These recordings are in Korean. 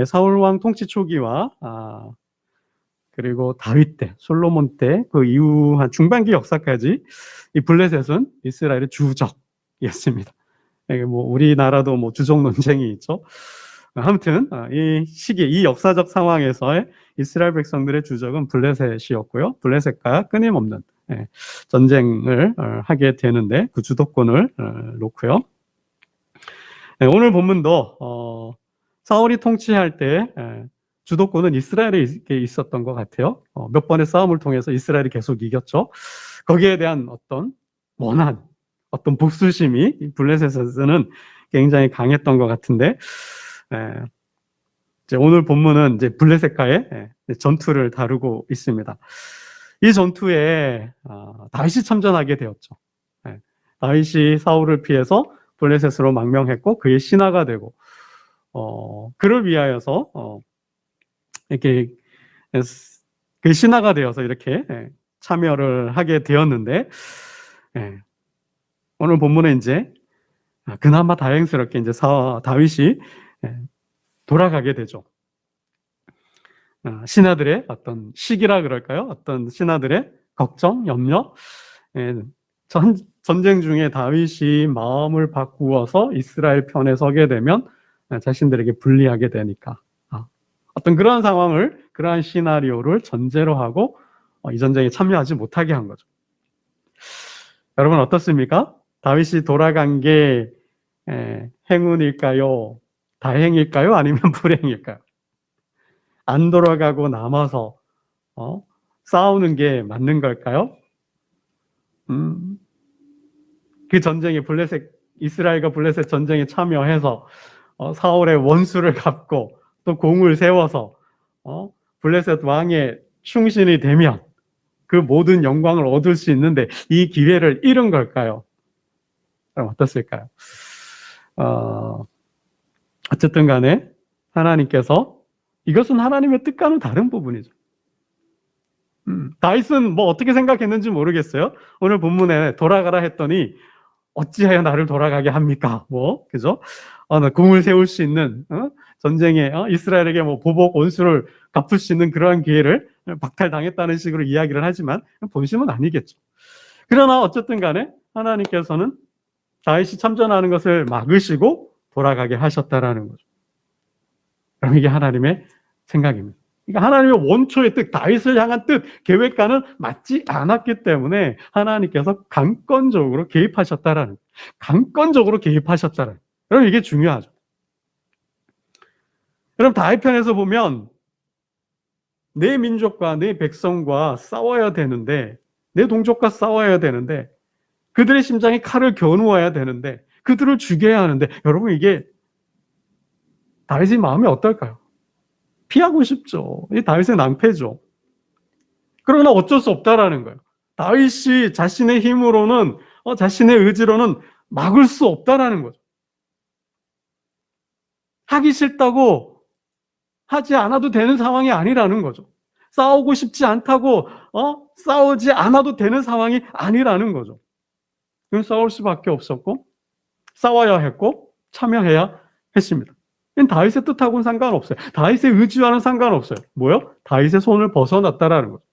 사울 왕 통치 초기와 그리고 다윗 때, 솔로몬 때, 그 이후 한 중반기 역사까지 이 블레셋은 이스라엘의 주적이었습니다. 뭐 우리나라도 뭐 주적 논쟁이 있죠. 아무튼 이 시기, 이 역사적 상황에서의 이스라엘 백성들의 주적은 블레셋이었고요. 블레셋과 끊임없는 전쟁을 하게 되는데 그 주도권을 놓고요. 오늘 본문도 사울이 통치할 때 주도권은 이스라엘에 있었던 것 같아요. 몇 번의 싸움을 통해서 이스라엘이 계속 이겼죠. 거기에 대한 어떤 원한, 어떤 복수심이 블레셋에서는 굉장히 강했던 것 같은데, 이제 오늘 본문은 이제 블레셋과의 전투를 다루고 있습니다. 이 전투에 다윗이 참전하게 되었죠. 다윗이 사울을 피해서 블레셋으로 망명했고 그의 신하가 되고, 그를 위하여서 이렇게 그 신하가 되어서 이렇게 참여를 하게 되었는데, 오늘 본문에 이제 그나마 다행스럽게 이제 다윗이 돌아가게 되죠. 신하들의 어떤 시기라 그럴까요? 어떤 신하들의 걱정, 염려, 전쟁 중에 다윗이 마음을 바꾸어서 이스라엘 편에 서게 되면 자신들에게 불리하게 되니까 어떤 그러한 상황을, 그러한 시나리오를 전제로 하고 이 전쟁에 참여하지 못하게 한 거죠. 여러분 어떻습니까? 다윗이 돌아간 게 행운일까요? 다행일까요? 아니면 불행일까요? 안 돌아가고 남아서 싸우는 게 맞는 걸까요? 그 전쟁에 이스라엘과 블레셋 전쟁에 참여해서 사울의 원수를 갚고 또 공을 세워서 블레셋 왕의 충신이 되면 그 모든 영광을 얻을 수 있는데 이 기회를 잃은 걸까요? 그럼 어떻을까요? 어쨌든 간에 하나님께서, 이것은 하나님의 뜻과는 다른 부분이죠. 다윗은 뭐 어떻게 생각했는지 모르겠어요. 오늘 본문에 돌아가라 했더니 어찌하여 나를 돌아가게 합니까? 그죠? 나 공을 세울 수 있는, 전쟁에, 이스라엘에게 뭐 보복, 원수를 갚을 수 있는 그러한 기회를 박탈당했다는 식으로 이야기를 하지만, 본심은 아니겠죠. 그러나 어쨌든 간에 하나님께서는 다윗이 참전하는 것을 막으시고 돌아가게 하셨다라는 거죠. 그럼 이게 하나님의 생각입니다. 그러니까 하나님의 원초의 뜻, 다윗을 향한 뜻, 계획과는 맞지 않았기 때문에 하나님께서 강권적으로 개입하셨다라는, 강권적으로 개입하셨다라는. 여러분 이게 중요하죠. 여러분 다윗 편에서 보면 내 민족과 내 백성과 싸워야 되는데, 내 동족과 싸워야 되는데, 그들의 심장에 칼을 겨누어야 되는데, 그들을 죽여야 하는데, 여러분 이게 다윗의 마음이 어떨까요? 피하고 싶죠. 이 다윗의 낭패죠. 그러나 어쩔 수 없다라는 거예요. 다윗이 자신의 힘으로는, 자신의 의지로는 막을 수 없다라는 거죠. 하기 싫다고 하지 않아도 되는 상황이 아니라는 거죠. 싸우고 싶지 않다고 싸우지 않아도 되는 상황이 아니라는 거죠. 그럼 싸울 수밖에 없었고 싸워야 했고 참여해야 했습니다. 다윗의 뜻하고는 상관없어요. 다윗의 의지와는 상관없어요. 뭐요? 다윗의 손을 벗어났다라는 거죠.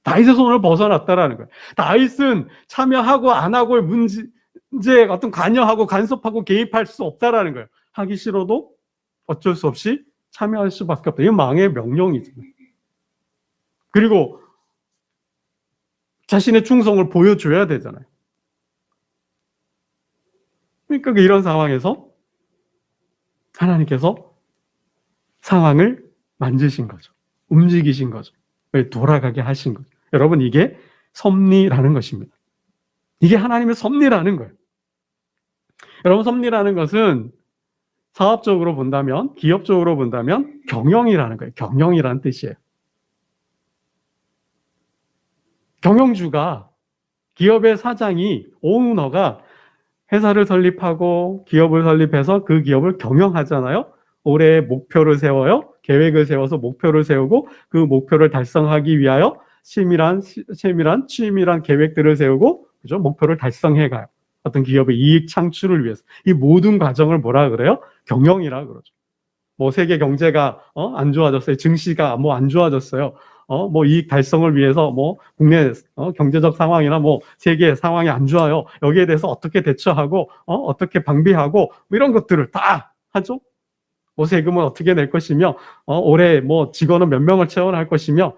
다윗의 손을 벗어났다라는 거예요. 다윗은 참여하고 안 하고의 문제에 어떤 관여하고 간섭하고 개입할 수 없다라는 거예요. 하기 싫어도 어쩔 수 없이 참여할 수밖에 없다. 이건 왕의 명령이죠. 그리고 자신의 충성을 보여줘야 되잖아요. 그러니까 이런 상황에서 하나님께서 상황을 만드신 거죠. 움직이신 거죠. 돌아가게 하신 거죠. 여러분 이게 섭리라는 것입니다. 이게 하나님의 섭리라는 거예요. 여러분 섭리라는 것은 사업적으로 본다면, 기업적으로 본다면 경영이라는 거예요. 경영이라는 뜻이에요. 경영주가, 기업의 사장이, 오너가 회사를 설립하고 기업을 설립해서 그 기업을 경영하잖아요. 올해 목표를 세워요. 계획을 세워서 목표를 세우고 그 목표를 달성하기 위하여 치밀한 계획들을 세우고, 그죠? 목표를 달성해 가요. 어떤 기업의 이익 창출을 위해서. 이 모든 과정을 뭐라 그래요? 경영이라 그러죠. 뭐 세계 경제가 안 좋아졌어요. 증시가 뭐 안 좋아졌어요. 뭐 이익 달성을 위해서 뭐 국내 경제적 상황이나 뭐 세계 상황이 안 좋아요. 여기에 대해서 어떻게 대처하고 어떻게 방비하고 뭐 이런 것들을 다 하죠. 뭐 세금은 어떻게 낼 것이며 올해 뭐 직원은 몇 명을 채용할 것이며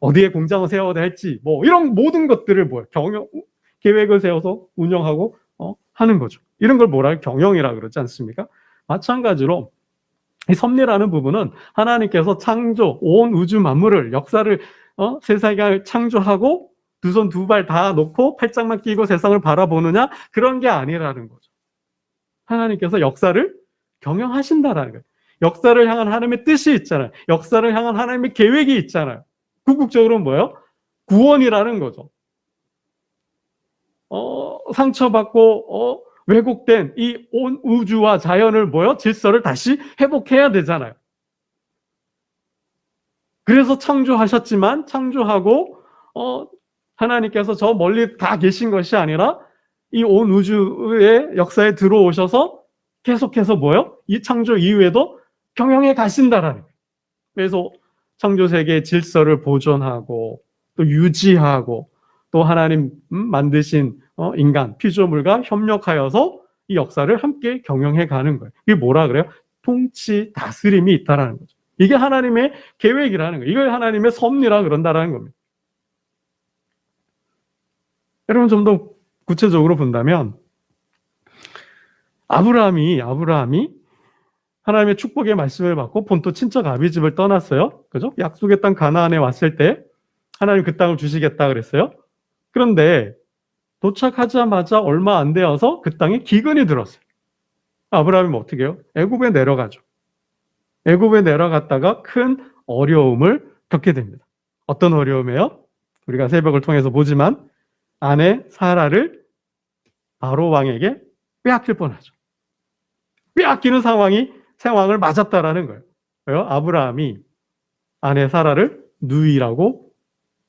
어디에 공장을 세워야 할지 뭐 이런 모든 것들을 뭐야 경영 계획을 세워서 운영하고 하는 거죠. 이런 걸 뭐라 경영이라 그러지 않습니까? 마찬가지로 이 섭리라는 부분은 하나님께서 창조 온 우주 만물을 역사를 세상을 창조하고 두 손 두 발 다 놓고 팔짱만 끼고 세상을 바라보느냐 그런 게 아니라는 거죠. 하나님께서 역사를 경영하신다라는 거예요. 역사를 향한 하나님의 뜻이 있잖아요. 역사를 향한 하나님의 계획이 있잖아요. 궁극적으로는 뭐예요? 구원이라는 거죠. 상처받고 왜곡된 이 온 우주와 자연을 뭐요? 질서를 다시 회복해야 되잖아요. 그래서 창조하셨지만 창조하고 하나님께서 저 멀리 다 계신 것이 아니라 이 온 우주의 역사에 들어오셔서 계속해서 뭐요? 이 창조 이후에도 경영해 가신다라는 거예요. 그래서 창조 세계의 질서를 보존하고 또 유지하고 또 하나님 만드신 인간 피조물과 협력하여서 이 역사를 함께 경영해 가는 거예요. 이게 뭐라 그래요? 통치 다스림이 있다라는 거죠. 이게 하나님의 계획이라는 거예요. 이걸 하나님의 섭리라 그런다라는 겁니다. 여러분 좀 더 구체적으로 본다면 아브라함이 하나님의 축복의 말씀을 받고 본토 친척 아비집을 떠났어요. 그죠? 약속의 땅 가나안에 왔을 때 하나님 그 땅을 주시겠다 그랬어요. 그런데 도착하자마자 얼마 안 되어서 그 땅에 기근이 들었어요. 아브라함이 어떻게 해요? 애굽에 내려가죠. 애굽에 내려갔다가 큰 어려움을 겪게 됩니다. 어떤 어려움이에요? 우리가 새벽을 통해서 보지만 아내 사라를 바로 왕에게 빼앗길 뻔하죠. 빼앗기는 상황을 맞았다라는 거예요. 왜요? 아브라함이 아내 사라를 누이라고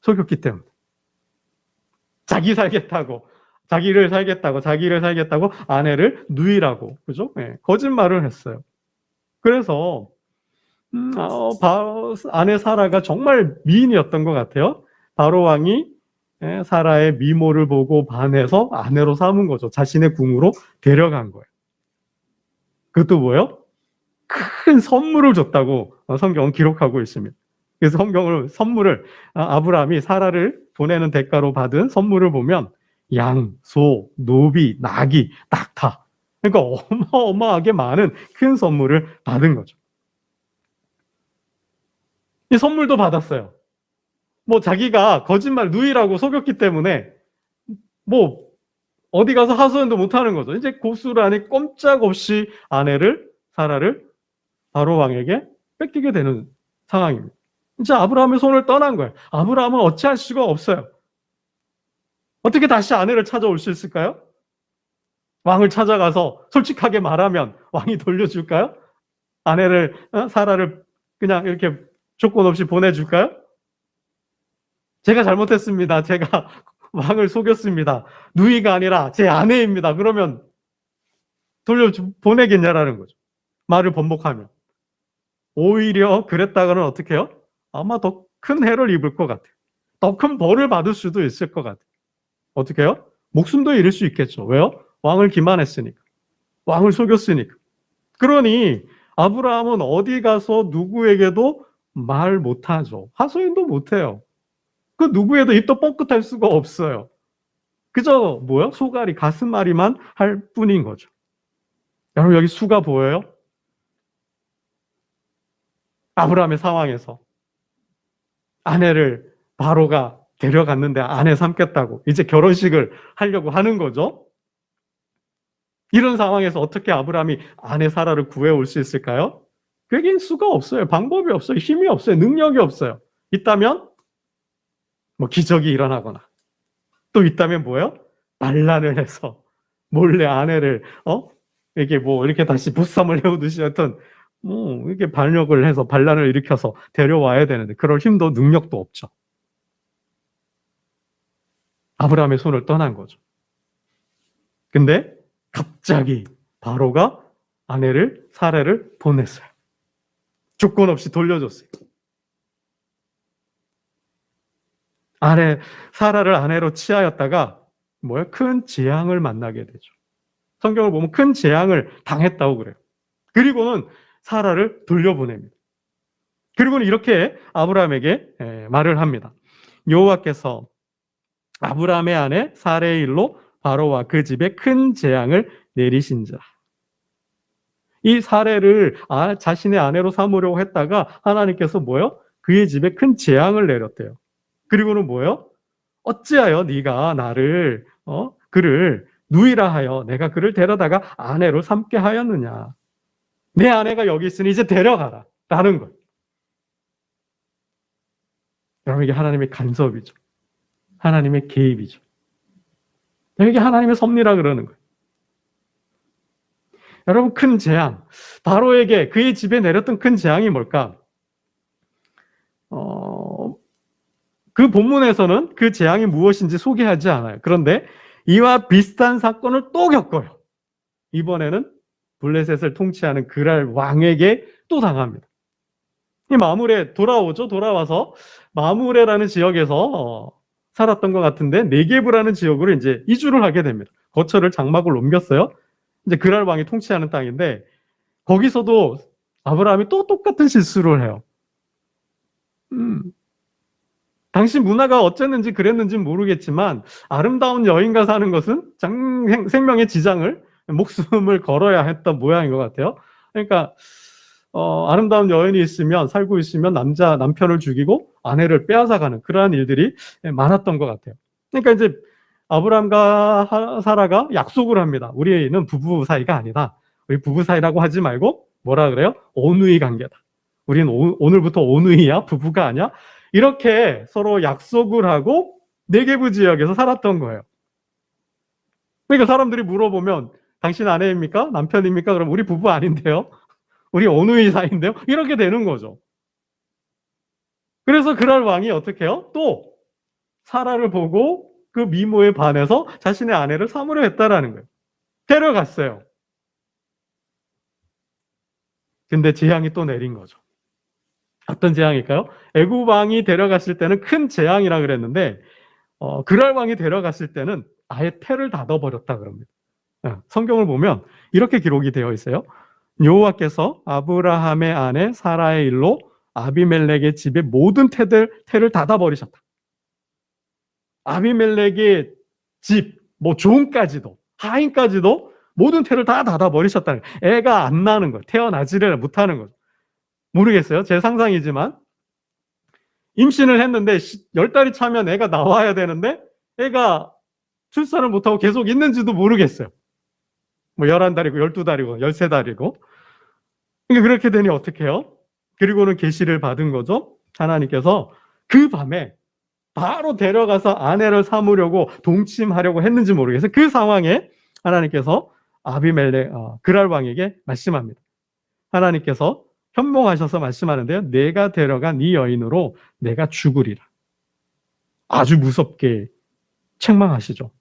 속였기 때문에. 자기를 살겠다고 아내를 누이라고, 그죠? 네, 거짓말을 했어요. 그래서 아내 사라가 정말 미인이었던 것 같아요. 바로 왕이 사라의 미모를 보고 반해서 아내로 삼은 거죠. 자신의 궁으로 데려간 거예요. 그것도 뭐예요? 큰 선물을 줬다고 성경은 기록하고 있습니다. 그래서 선물을 아브라함이 사라를 보내는 대가로 받은 선물을 보면 양, 소, 노비, 나귀, 낙타. 그러니까 어마어마하게 많은 큰 선물을 받은 거죠. 이 선물도 받았어요. 뭐 자기가 거짓말 누이라고 속였기 때문에 뭐 어디 가서 하소연도 못하는 거죠. 이제 고스란히 꼼짝없이 사라를 바로 왕에게 뺏기게 되는 상황입니다. 이제 아브라함의 손을 떠난 거예요. 아브라함은 어찌할 수가 없어요. 어떻게 다시 아내를 찾아올 수 있을까요? 왕을 찾아가서 솔직하게 말하면 왕이 돌려줄까요? 아내를 사라를 그냥 이렇게 조건 없이 보내줄까요? 제가 잘못했습니다. 제가 왕을 속였습니다. 누이가 아니라 제 아내입니다. 그러면 보내겠냐라는 거죠. 말을 번복하면. 오히려 그랬다가는 어떻게 해요? 아마 더 큰 해를 입을 것 같아요. 더 큰 벌을 받을 수도 있을 것 같아요. 어떻게 해요? 목숨도 잃을 수 있겠죠. 왜요? 왕을 기만했으니까. 왕을 속였으니까. 그러니 아브라함은 어디 가서 누구에게도 말 못하죠. 하소연도 못해요. 그 누구에도 입도 뻥끗할 수가 없어요. 그저 소가리, 가슴앓이만 할 뿐인 거죠. 여러분 여기 수가 보여요? 아브라함의 상황에서 아내를 바로가 데려갔는데 아내 삼겠다고 이제 결혼식을 하려고 하는 거죠. 이런 상황에서 어떻게 아브라함이 아내 사라를 구해올 수 있을까요? 그게 수가 없어요. 방법이 없어요. 힘이 없어요. 능력이 없어요. 있다면 기적이 일어나거나 또 있다면 반란을 해서 몰래 아내를 이게 이렇게 다시 보쌈을 해오듯이 하여튼 이렇게 반역을 해서 반란을 일으켜서 데려와야 되는데 그럴 힘도 능력도 없죠. 아브라함의 손을 떠난 거죠. 근데 갑자기 바로가 아내를 사라를 보냈어요. 조건 없이 돌려줬어요. 사라를 아내로 취하였다가 큰 재앙을 만나게 되죠. 성경을 보면 큰 재앙을 당했다고 그래요. 그리고는 사라를 돌려보냅니다. 그리고는 이렇게 아브라함에게 말을 합니다. 여호와께서 아브라함의 아내 사레의 일로 바로와 그 집에 큰 재앙을 내리신지라. 이 사레를 자신의 아내로 삼으려고 했다가 하나님께서 그의 집에 큰 재앙을 내렸대요. 그리고는 어찌하여 네가 나를 그를 누이라 하여 내가 그를 데려다가 아내로 삼게 하였느냐. 내 아내가 여기 있으니 이제 데려가라 라는 거예요. 여러분, 이게 하나님의 간섭이죠. 하나님의 개입이죠. 이게 하나님의 섭리라 그러는 거예요. 여러분, 큰 재앙, 바로에게 그의 집에 내렸던 큰 재앙이 뭘까? 그 본문에서는 그 재앙이 무엇인지 소개하지 않아요. 그런데 이와 비슷한 사건을 또 겪어요. 이번에는 블레셋을 통치하는 그랄 왕에게 또 당합니다. 이 마므레 돌아오죠. 돌아와서 마므레라는 지역에서 살았던 것 같은데 네게브라는 지역으로 이제 이주를 하게 됩니다. 거처를 장막을 옮겼어요. 이제 그랄 왕이 통치하는 땅인데 거기서도 아브라함이 또 똑같은 실수를 해요. 당시 문화가 어쨌는지 그랬는지는 모르겠지만 아름다운 여인과 사는 것은 생명의 지장을 목숨을 걸어야 했던 모양인 것 같아요. 그러니까 아름다운 여인이 있으면 살고 있으면 남편을 죽이고 아내를 빼앗아가는 그러한 일들이 많았던 것 같아요. 그러니까 이제 아브라함과 사라가 약속을 합니다. 우리는 부부 사이가 아니다. 우리 부부 사이라고 하지 말고 뭐라 그래요? 오누이 관계다. 우리는 오늘부터 오누이야, 부부가 아니야. 이렇게 서로 약속을 하고 네게브 지역에서 살았던 거예요. 그러니까 사람들이 물어보면 당신 아내입니까? 남편입니까? 그럼 우리 부부 아닌데요? 우리 오누이 사이인데요? 이렇게 되는 거죠. 그래서 그랄 왕이 어떻게 해요? 또 사라를 보고 그 미모에 반해서 자신의 아내를 삼으려 했다라는 거예요. 데려갔어요. 근데 재앙이 또 내린 거죠. 어떤 재앙일까요? 애굽 왕이 데려갔을 때는 큰 재앙이라 그랬는데 그랄 왕이 데려갔을 때는 아예 태를 닫아버렸다 그럽니다. 성경을 보면 이렇게 기록이 되어 있어요. 여호와께서 아브라함의 아내 사라의 일로 아비멜렉의 집에 모든 태를 닫아버리셨다. 아비멜렉의 집, 종까지도, 하인까지도 모든 태를 다 닫아버리셨다는 거예요. 애가 안 나는 거예요. 태어나지를 못하는 거죠. 모르겠어요. 제 상상이지만 임신을 했는데 10달이 차면 애가 나와야 되는데 애가 출산을 못하고 계속 있는지도 모르겠어요. 11달이고 12달이고 13달이고. 그러니까 그렇게 되니 어떻게 해요? 그리고는 계시를 받은 거죠. 하나님께서 그 밤에 바로 데려가서 아내를 삼으려고 동침하려고 했는지 모르겠어요. 그 상황에 하나님께서 아비멜렉 그랄 왕에게 말씀합니다. 하나님께서 현몽하셔서 말씀하는데요. 내가 데려간 네 여인으로 내가 죽으리라. 아주 무섭게 책망하시죠.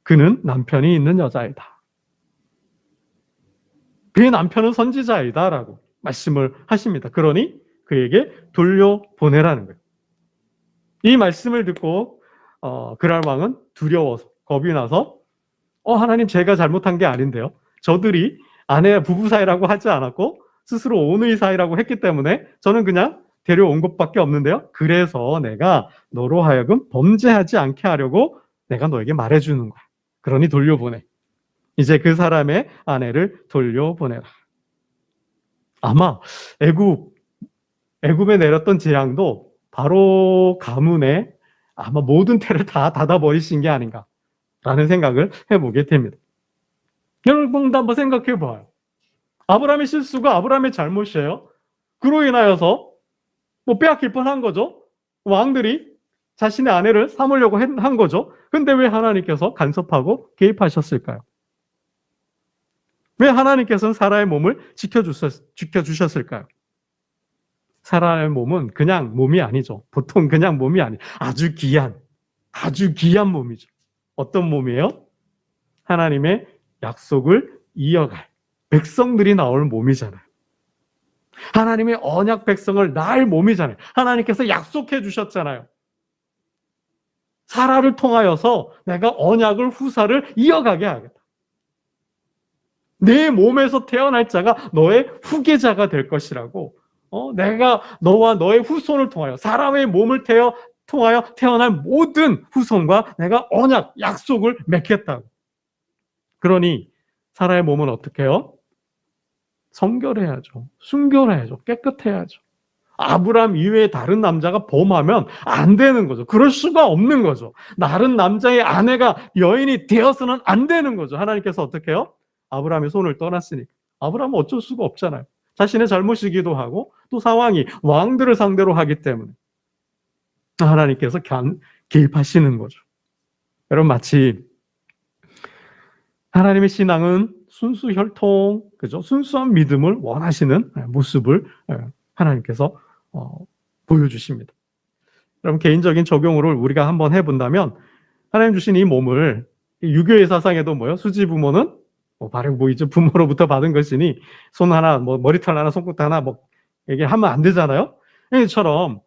그는 남편이 있는 여자이다. 그의 남편은 선지자이다 라고 말씀을 하십니다. 그러니 그에게 돌려보내라는 거예요. 이 말씀을 듣고 그랄 왕은 두려워서 겁이 나서 하나님, 제가 잘못한 게 아닌데요. 저들이 아내 부부 사이라고 하지 않았고 스스로 오누이 사이라고 했기 때문에 저는 그냥 데려온 것밖에 없는데요. 그래서 내가 너로 하여금 범죄하지 않게 하려고 내가 너에게 말해주는 거야. 그러니 돌려보내. 이제 그 사람의 아내를 돌려보내라. 아마 애굽에 내렸던 재앙도 바로 가문에 아마 모든 태를 다 닫아버리신 게 아닌가라는 생각을 해보게 됩니다. 여러분도 한번 생각해 봐요. 아브라함의 실수가 아브라함의 잘못이에요. 그로 인하여서 빼앗길 뻔한 거죠. 왕들이 자신의 아내를 삼으려고 한 거죠. 근데 왜 하나님께서 간섭하고 개입하셨을까요? 왜 하나님께서는 사라의 몸을 지켜주셨을까요? 사라의 몸은 그냥 몸이 아니죠. 보통 그냥 몸이 아니에요. 아주 귀한 몸이죠. 어떤 몸이에요? 하나님의 약속을 이어갈 백성들이 나올 몸이잖아요. 하나님의 언약 백성을 낳을 몸이잖아요. 하나님께서 약속해 주셨잖아요. 사라를 통하여서 내가 언약을 후사를 이어가게 하겠다. 내 몸에서 태어날 자가 너의 후계자가 될 것이라고. 내가 너와 너의 후손을 통하여 사람의 몸을 통하여 태어날 모든 후손과 내가 언약, 약속을 맺겠다고. 그러니 사라의 몸은 어떻게 해요? 성결해야죠. 순결해야죠. 깨끗해야죠. 아브라함 이외에 다른 남자가 범하면 안 되는 거죠. 그럴 수가 없는 거죠. 다른 남자의 아내가 여인이 되어서는 안 되는 거죠. 하나님께서 어떻게 해요? 아브라함의 손을 떠났으니까. 아브라함은 어쩔 수가 없잖아요. 자신의 잘못이기도 하고 또 상황이 왕들을 상대로 하기 때문에 하나님께서 개입하시는 거죠. 여러분, 마치 하나님의 신앙은 순수 혈통, 그죠? 순수한 믿음을 원하시는 모습을 하나님께서 보여주십니다. 여러분, 개인적인 적용으로 우리가 한번 해본다면 하나님 주신 이 몸을 유교의 사상에도 뭐요? 수지 부모는 발행 보이죠? 부모로부터 받은 것이니 손 하나, 머리털 하나, 손끝 하나 얘기하면 안 되잖아요. 이처럼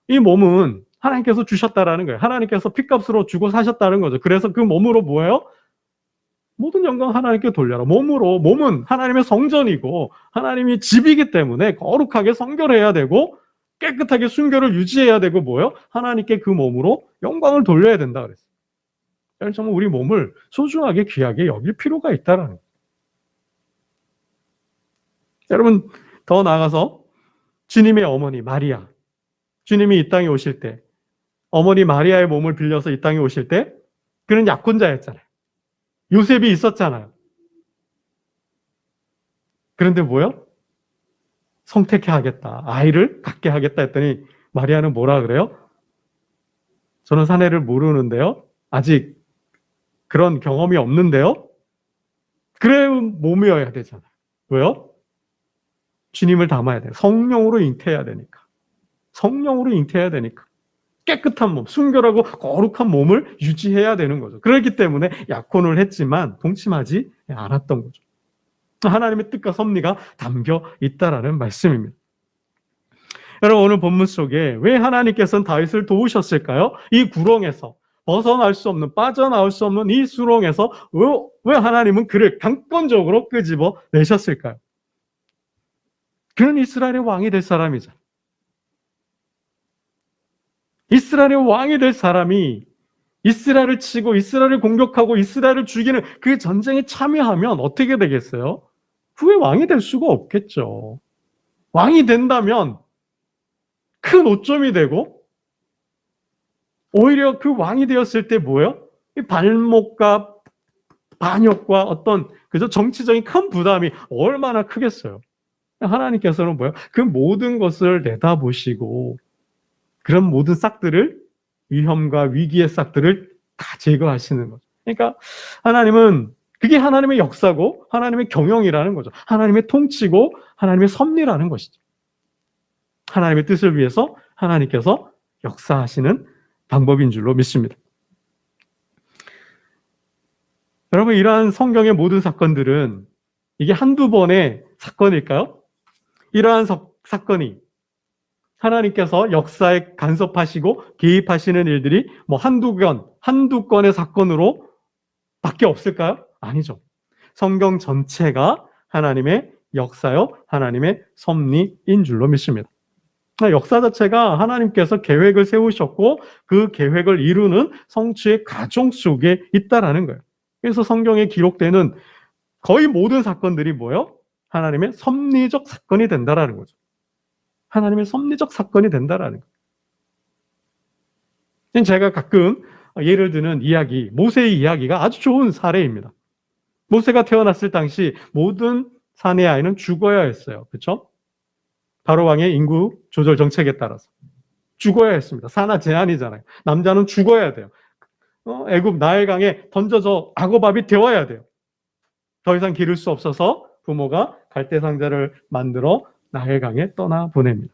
이 몸은 하나님께서 주셨다라는 거예요. 하나님께서 핏값으로 주고 사셨다는 거죠. 그래서 그 몸으로 뭐예요? 모든 영광 하나님께 돌려라. 몸은 하나님의 성전이고 하나님이 집이기 때문에 거룩하게 성결해야 되고 깨끗하게 순결을 유지해야 되고 뭐예요? 하나님께 그 몸으로 영광을 돌려야 된다 그랬어요. 정말 우리 몸을 소중하게 귀하게 여길 필요가 있다라는 거예요. 여러분, 더 나아가서 주님의 어머니 마리아, 주님이 이 땅에 오실 때 어머니 마리아의 몸을 빌려서 이 땅에 오실 때 그는 약혼자였잖아요. 요셉이 있었잖아요. 그런데 뭐요? 성택해 하겠다. 아이를 갖게 하겠다 했더니 마리아는 뭐라 그래요? 저는 사내를 모르는데요. 아직 그런 경험이 없는데요. 그래 몸이어야 되잖아요. 왜요? 주님을 담아야 돼요. 성령으로 잉태해야 되니까. 성령으로 잉태해야 되니까. 깨끗한 몸, 순결하고 거룩한 몸을 유지해야 되는 거죠. 그렇기 때문에 약혼을 했지만 동침하지 않았던 거죠. 하나님의 뜻과 섭리가 담겨 있다라는 말씀입니다. 여러분, 오늘 본문 속에 왜 하나님께서는 다윗을 도우셨을까요? 이 구렁에서 벗어날 수 없는, 빠져나올 수 없는 이 수렁에서 왜 하나님은 그를 강권적으로 끄집어 내셨을까요? 그는 이스라엘의 왕이 될 사람이잖아요. 이스라엘의 왕이 될 사람이 이스라엘을 치고 이스라엘을 공격하고 이스라엘을 죽이는 그 전쟁에 참여하면 어떻게 되겠어요? 후에 왕이 될 수가 없겠죠. 왕이 된다면 큰 오점이 되고 오히려 그 왕이 되었을 때 뭐예요? 이 발목과 반역과 어떤 그저 정치적인 큰 부담이 얼마나 크겠어요. 하나님께서는 뭐예요? 그 모든 것을 내다보시고 그런 모든 싹들을, 위험과 위기의 싹들을 다 제거하시는 거죠. 그러니까 하나님은 그게 하나님의 역사고 하나님의 경영이라는 거죠. 하나님의 통치고 하나님의 섭리라는 것이죠. 하나님의 뜻을 위해서 하나님께서 역사하시는 방법인 줄로 믿습니다. 여러분, 이러한 성경의 모든 사건들은 이게 한두 번의 사건일까요? 이러한 사건이 하나님께서 역사에 간섭하시고 개입하시는 일들이 한두 건의 사건으로 밖에 없을까요? 아니죠. 성경 전체가 하나님의 역사요, 하나님의 섭리인 줄로 믿습니다. 역사 자체가 하나님께서 계획을 세우셨고 그 계획을 이루는 성취의 과정 속에 있다라는 거예요. 그래서 성경에 기록되는 거의 모든 사건들이 뭐예요? 하나님의 섭리적 사건이 된다라는 거죠. 하나님의 섭리적 사건이 된다라는 거예요. 제가 가끔 예를 드는 이야기, 모세의 이야기가 아주 좋은 사례입니다. 모세가 태어났을 당시 모든 사내 아이는 죽어야 했어요. 그렇죠? 바로왕의 인구 조절 정책에 따라서 죽어야 했습니다. 산하 제한이잖아요. 남자는 죽어야 돼요. 애굽 나일강에 던져져 악어밥이 되어야 돼요. 더 이상 기를 수 없어서 부모가 갈대상자를 만들어 나일강에 떠나보냅니다.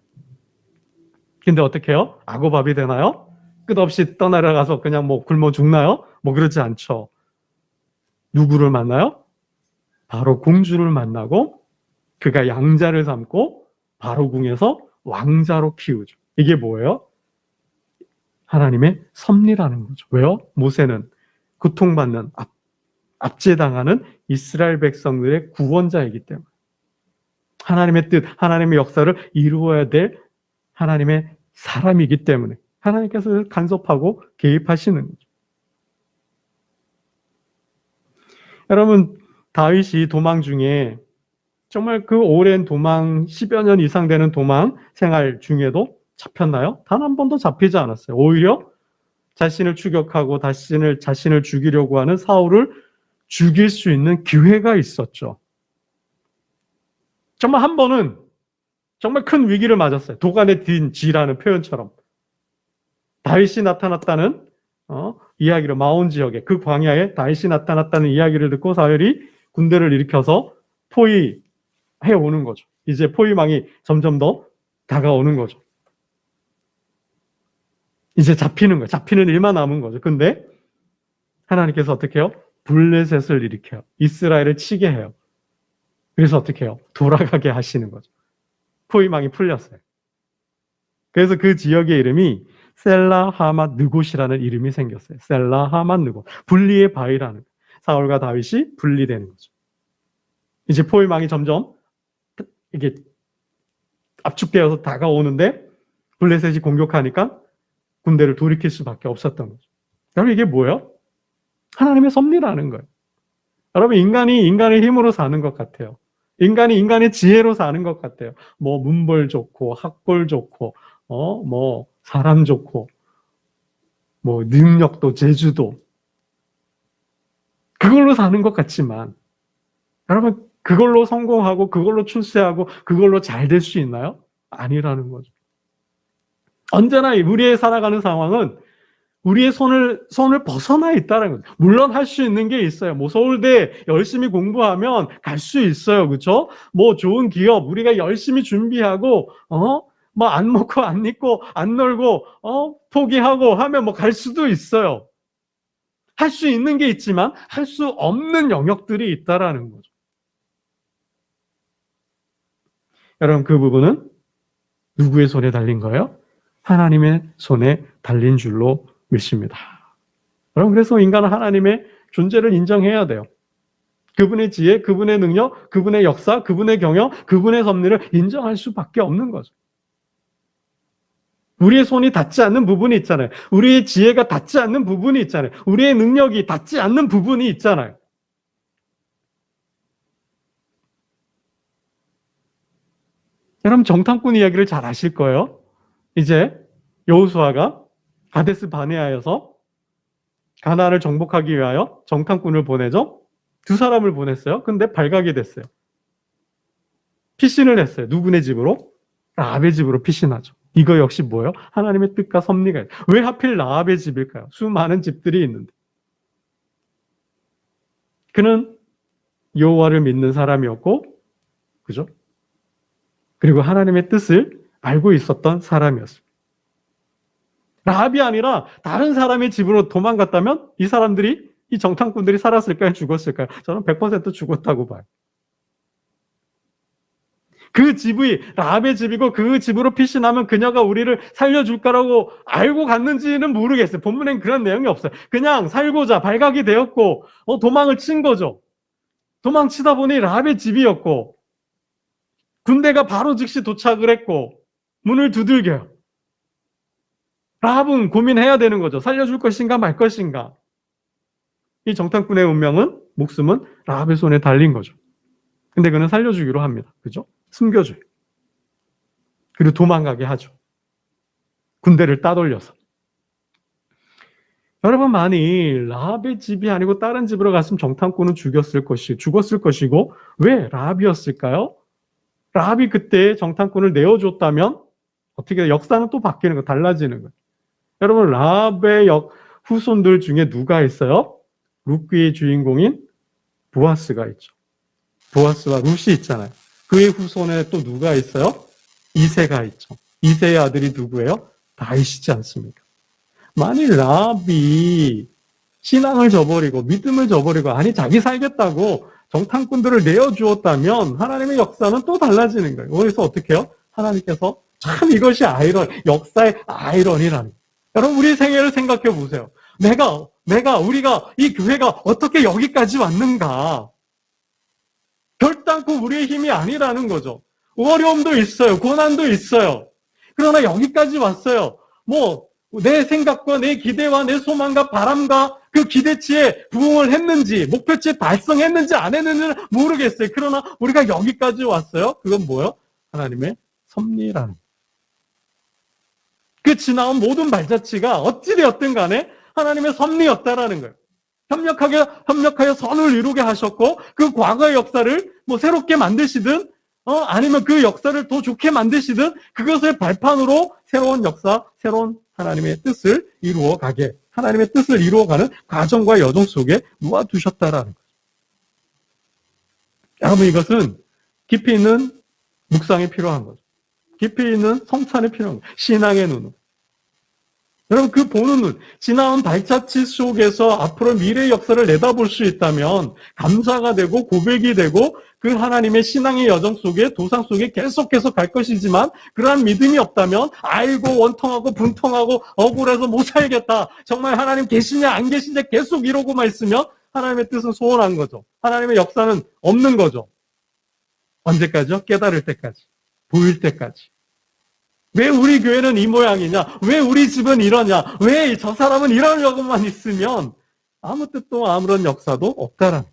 근데 어떻게 해요? 악어밥이 되나요? 끝없이 떠나려가서 그냥 굶어 죽나요? 그렇지 않죠. 누구를 만나요? 바로 공주를 만나고 그가 양자를 삼고 바로궁에서 왕자로 키우죠. 이게 뭐예요? 하나님의 섭리라는 거죠. 왜요? 모세는 고통받는 압제당하는 이스라엘 백성들의 구원자이기 때문에 하나님의 뜻, 하나님의 역사를 이루어야 될 하나님의 사람이기 때문에 하나님께서 간섭하고 개입하시는 거죠. 여러분, 다윗이 도망 중에 정말 그 오랜 도망, 10여 년 이상 되는 도망 생활 중에도 잡혔나요? 단 한 번도 잡히지 않았어요. 오히려 자신을 추격하고 자신을 죽이려고 하는 사울을 죽일 수 있는 기회가 있었죠. 정말 한 번은 정말 큰 위기를 맞았어요. 도간에 든 쥐라는 표현처럼. 다윗이 나타났다는 이야기를 마온 지역에 그 광야에 다윗이 나타났다는 이야기를 듣고 사울이 군대를 일으켜서 포위해 오는 거죠. 이제 포위망이 점점 더 다가오는 거죠. 이제 잡히는 거예요. 잡히는 일만 남은 거죠. 근데 하나님께서 어떻게 해요? 블레셋을 일으켜요. 이스라엘을 치게 해요. 그래서 어떻게 해요? 돌아가게 하시는 거죠. 포위망이 풀렸어요. 그래서 그 지역의 이름이 셀라 하맛 느곳이라는 이름이 생겼어요. 셀라 하맛 느곳. 분리의 바위라는, 사울과 다윗이 분리되는 거죠. 이제 포위망이 점점 이게 압축되어서 다가오는데 블레셋이 공격하니까 군대를 돌이킬 수밖에 없었던 거죠. 여러분, 이게 뭐예요? 하나님의 섭리라는 거예요. 여러분, 인간이 인간의 힘으로 사는 것 같아요. 인간이 인간의 지혜로 사는 것 같아요. 뭐 문벌 좋고 학벌 좋고 뭐 사람 좋고 뭐 능력도 재주도 그걸로 사는 것 같지만 여러분, 그걸로 성공하고 그걸로 출세하고 그걸로 잘 될 수 있나요? 아니라는 거죠. 언제나 우리의 살아가는 상황은 우리의 손을 벗어나 있다는 거죠. 물론 할 수 있는 게 있어요. 뭐 서울대 열심히 공부하면 갈 수 있어요. 그렇죠? 뭐 좋은 기업 우리가 열심히 준비하고 뭐 안 먹고 안 입고 안 놀고 포기하고 하면 뭐 갈 수도 있어요. 할 수 있는 게 있지만 할 수 없는 영역들이 있다라는 거죠. 여러분, 그 부분은 누구의 손에 달린 거예요? 하나님의 손에 달린 줄로 믿습니다. 여러분, 그래서 인간은 하나님의 존재를 인정해야 돼요. 그분의 지혜, 그분의 능력, 그분의 역사, 그분의 경영, 그분의 섭리를 인정할 수밖에 없는 거죠. 우리의 손이 닿지 않는 부분이 있잖아요. 우리의 지혜가 닿지 않는 부분이 있잖아요. 우리의 능력이 닿지 않는 부분이 있잖아요. 여러분, 정탐꾼 이야기를 잘 아실 거예요. 이제 여호수아가 가데스 바네아에서 가나안을 정복하기 위하여 정탐꾼을 보내죠. 두 사람을 보냈어요. 근데 발각이 됐어요. 피신을 했어요. 누구네 집으로? 라합의 집으로 피신하죠. 이거 역시 뭐예요? 하나님의 뜻과 섭리가 있어요. 왜 하필 라합의 집일까요? 수많은 집들이 있는데. 그는 여호와를 믿는 사람이었고, 그죠? 그리고 하나님의 뜻을 알고 있었던 사람이었어요. 라합이 아니라 다른 사람의 집으로 도망갔다면 이 사람들이, 이 정탐꾼들이 살았을까요? 죽었을까요? 저는 100% 죽었다고 봐요. 그 집이 라합의 집이고 그 집으로 피신하면 그녀가 우리를 살려줄까라고 알고 갔는지는 모르겠어요. 본문엔 그런 내용이 없어요. 그냥 살고자 발각이 되었고 도망을 친 거죠. 도망치다 보니 라합의 집이었고 군대가 바로 즉시 도착을 했고 문을 두들겨요. 라합은 고민해야 되는 거죠. 살려줄 것인가 말 것인가. 이 정탐꾼의 목숨은 라합의 손에 달린 거죠. 근데 그는 살려주기로 합니다. 그죠? 숨겨줘요. 그리고 도망가게 하죠. 군대를 따돌려서. 여러분, 만일 라합의 집이 아니고 다른 집으로 갔으면 정탐꾼은 죽었을 것이고 왜 라합이었을까요? 라합이 그때 정탐꾼을 내어줬다면 어떻게 역사는 또 바뀌는 거, 달라지는 거예요. 여러분, 라합의 후손들 중에 누가 있어요? 룻기의 주인공인 보아스가 있죠. 보아스와 룻이 있잖아요. 그의 후손에 또 누가 있어요? 이새가 있죠. 이새의 아들이 누구예요? 다윗이지 않습니까? 만일 라합이 신앙을 저버리고 믿음을 저버리고 아니 자기 살겠다고 정탐꾼들을 내어주었다면 하나님의 역사는 또 달라지는 거예요. 그래서 어떻게 해요? 하나님께서 참 이것이 역사의 아이러니라는 거예요. 여러분, 우리 생애를 생각해 보세요. 우리가, 이 교회가 어떻게 여기까지 왔는가? 결단코 우리의 힘이 아니라는 거죠. 어려움도 있어요. 고난도 있어요. 그러나 여기까지 왔어요. 내 생각과 내 기대와 내 소망과 바람과 그 기대치에 부응을 했는지, 목표치에 달성했는지 안 했는지는 모르겠어요. 그러나 우리가 여기까지 왔어요. 그건 뭐예요? 하나님의 섭리라는. 그 지나온 모든 발자취가 어찌되었든 간에 하나님의 섭리였다라는 거예요. 협력하여 선을 이루게 하셨고, 그 과거의 역사를 새롭게 만드시든, 아니면 그 역사를 더 좋게 만드시든, 그것을 발판으로 새로운 역사, 새로운 하나님의 뜻을 이루어가게, 하나님의 뜻을 이루어가는 과정과 여정 속에 놓아두셨다라는 거죠. 여러분, 이것은 깊이 있는 묵상이 필요한 거죠. 깊이 있는 성찬이 필요한 거죠. 신앙의 눈으로. 여러분, 그 보는 눈, 지나온 발자취 속에서 앞으로 미래의 역사를 내다볼 수 있다면 감사가 되고 고백이 되고 그 하나님의 신앙의 여정 속에, 도상 속에 계속해서 갈 것이지만, 그러한 믿음이 없다면 알고 원통하고 분통하고 억울해서 못 살겠다, 정말 하나님 계시냐 안 계시냐 계속 이러고만 있으면 하나님의 뜻은 소원한 거죠. 하나님의 역사는 없는 거죠. 언제까지요? 깨달을 때까지, 보일 때까지. 왜 우리 교회는 이 모양이냐? 왜 우리 집은 이러냐? 왜 저 사람은 이러려고만 있으면 아무 뜻도 아무런 역사도 없다라는.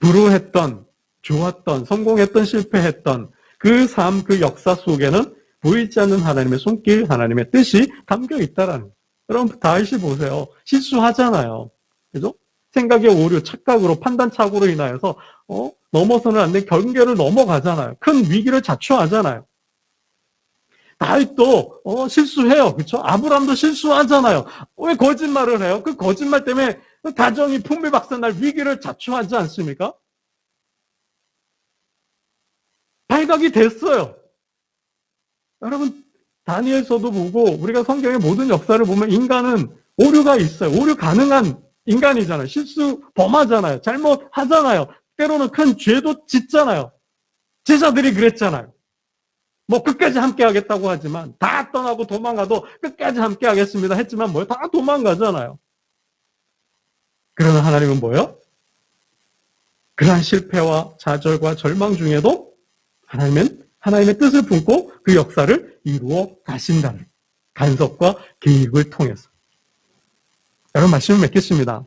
불우했던, 좋았던, 성공했던, 실패했던 그 삶, 그 역사 속에는 보이지 않는 하나님의 손길, 하나님의 뜻이 담겨 있다라는. 여러분, 다윗이 보세요. 실수하잖아요. 그죠? 생각의 오류, 착각으로, 판단착오로 인하여서 넘어서는 안 돼. 경계를 넘어가잖아요. 큰 위기를 자초하잖아요. 다윗도 실수해요. 그렇죠? 아브람도 실수하잖아요. 왜 거짓말을 해요? 그 거짓말 때문에 가정이 풍비박산날 위기를 자초하지 않습니까? 발각이 됐어요. 여러분, 다니엘서도 보고 우리가 성경의 모든 역사를 보면 인간은 오류가 있어요. 오류 가능한 인간이잖아요. 실수 범하잖아요. 잘못하잖아요. 때로는 큰 죄도 짓잖아요. 제자들이 그랬잖아요. 끝까지 함께 하겠다고 하지만, 다 떠나고 도망가도 끝까지 함께 하겠습니다 했지만 다 도망가잖아요. 그러나 하나님은 뭐예요? 그러한 실패와 좌절과 절망 중에도 하나님은 하나님의 뜻을 품고 그 역사를 이루어 가신다는 간섭과 계획을 통해서. 여러분, 말씀을 맺겠습니다.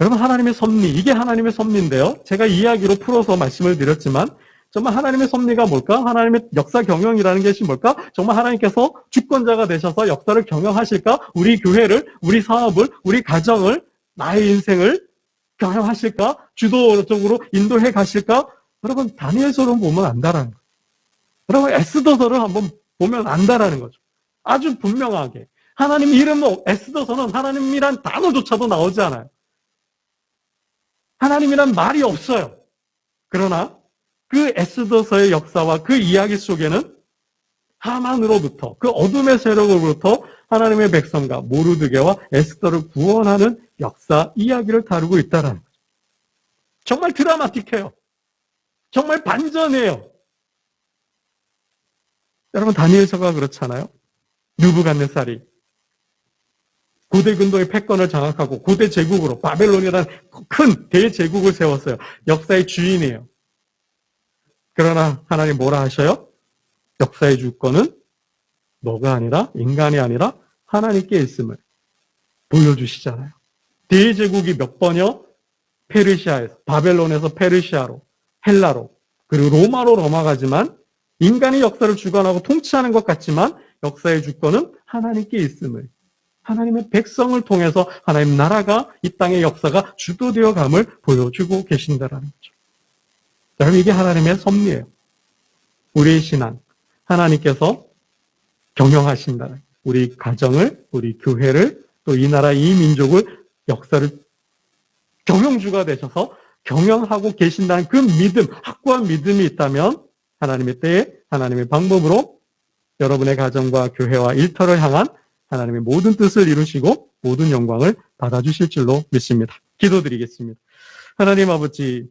여러분, 하나님의 섭리, 이게 하나님의 섭리인데요. 제가 이야기로 풀어서 말씀을 드렸지만 정말 하나님의 섭리가 뭘까? 하나님의 역사 경영이라는 것이 뭘까? 정말 하나님께서 주권자가 되셔서 역사를 경영하실까? 우리 교회를, 우리 사업을, 우리 가정을, 나의 인생을 경영하실까? 주도적으로 인도해 가실까? 여러분, 다니엘서를 보면 안다라는 거죠. 여러분, 에스더서를 한번 보면 안다라는 거죠. 아주 분명하게. 하나님 이름 에스더서는 하나님이란 단어조차도 나오지 않아요. 하나님이란 말이 없어요. 그러나 그 에스더서의 역사와 그 이야기 속에는 하만으로부터, 그 어둠의 세력으로부터 하나님의 백성과 모르드게와 에스더를 구원하는 역사 이야기를 다루고 있다는 거죠. 정말 드라마틱해요. 정말 반전이에요. 여러분, 다니엘서가 그렇잖아요. 느부갓네살이 고대 근동의 패권을 장악하고 고대 제국으로 바벨론이라는 큰 대제국을 세웠어요. 역사의 주인이에요. 그러나 하나님 뭐라 하셔요? 역사의 주권은 너가 아니라, 인간이 아니라 하나님께 있음을 보여주시잖아요. 대제국이 몇 번이요? 페르시아에서, 바벨론에서 페르시아로, 헬라로, 그리고 로마로 넘어가지만 인간이 역사를 주관하고 통치하는 것 같지만 역사의 주권은 하나님께 있음을, 하나님의 백성을 통해서 하나님 나라가, 이 땅의 역사가 주도되어 감을 보여주고 계신다라는 거죠. 여러분, 이게 하나님의 섭리예요. 우리의 신앙, 하나님께서 경영하신다는, 우리 가정을, 우리 교회를, 또 이 나라, 이 민족을, 역사를 경영주가 되셔서 경영하고 계신다는 그 믿음, 확고한 믿음이 있다면 하나님의 때에, 하나님의 방법으로 여러분의 가정과 교회와 일터를 향한 하나님의 모든 뜻을 이루시고 모든 영광을 받아주실 줄로 믿습니다. 기도드리겠습니다. 하나님 아버지,